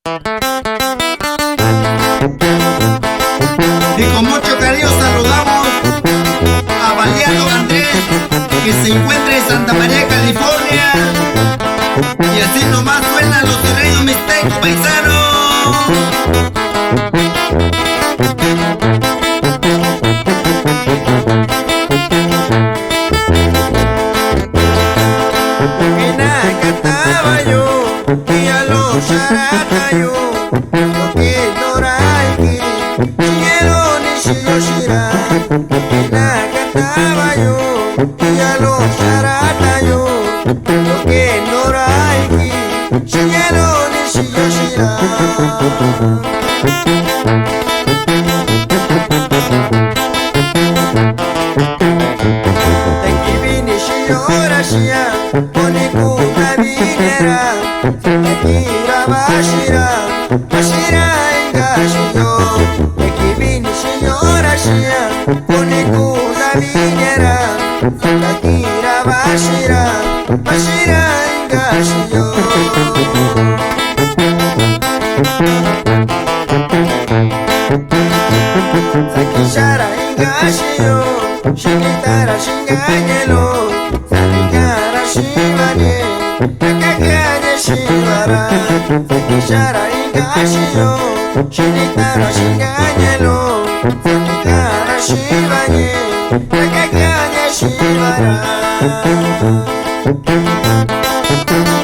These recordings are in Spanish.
Y con mucho cariño saludamos a Valiano Andrés, que se encuentra en Santa María, California. Y así nomás suenan los sureños mixtecos, paisanos. Y a los charatayo, lo que noraiki, chiguero ni shiyoshira. Ina cantaba yo, y a los charatayo, lo que noraiki, chiguero ni shiyoshira. Tekibini shiyorashia, onikuna vinera. Takira bashira, bashira engashiyo. Tekibini shiyorashia, onikuna vinera. Takira bashira, bashira engashiyo. Sakishara engashiyo, shikitara shinganyelo. Sakikara shivanye, takakanye shivara. Sakishara engashiyo, shikitara shinganyelo. Sakikara shivanye, takakanye shivara.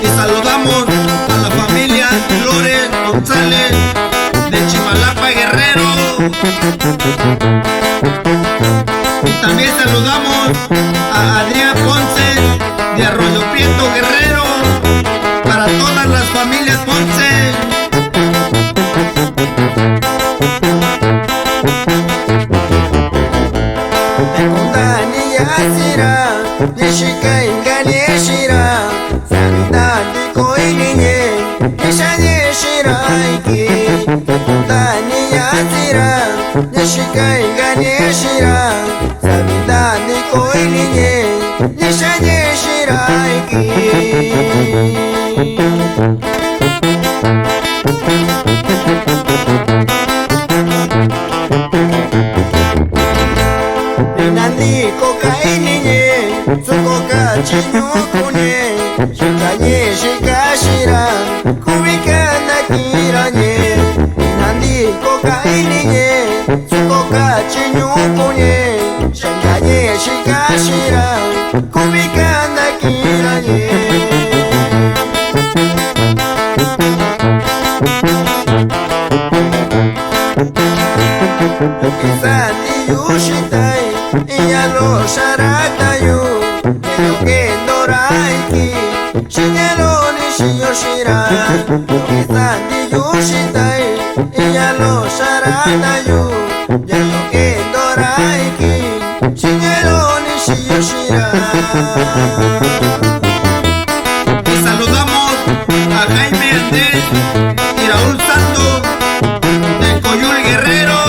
Y saludamos a la familia Flores González de Chimalapa, Guerrero. Y también saludamos a Adrián Ponce de Arroyo Prieto, Guerrero, para todas las familias Ponce. Tekundani yasira, yeshika ingani shira. Sanidani koininye, yeshanye shira iki. Tekundani yasira, yeshika ingani shira. Sanidani koininye, yeshanye shira iki. Nandi kokaininye, sukoka chinyukune. Shikanye shikashira, kubikana kiranye. Nandi kokaininye, sukoka chinyukune. Shikanye shikashira, kubikana kiranye. Kizani yushitai, iya lo sharatayo. Yo que noraiki, shigero ni shiyoshira. Kizani yushitai, iya lo sharatayo. Yo que noraiki, shigero ni shiyoshira. Y saludamos a Jaime Andrés y Raúl Santos de Coyol, Guerrero.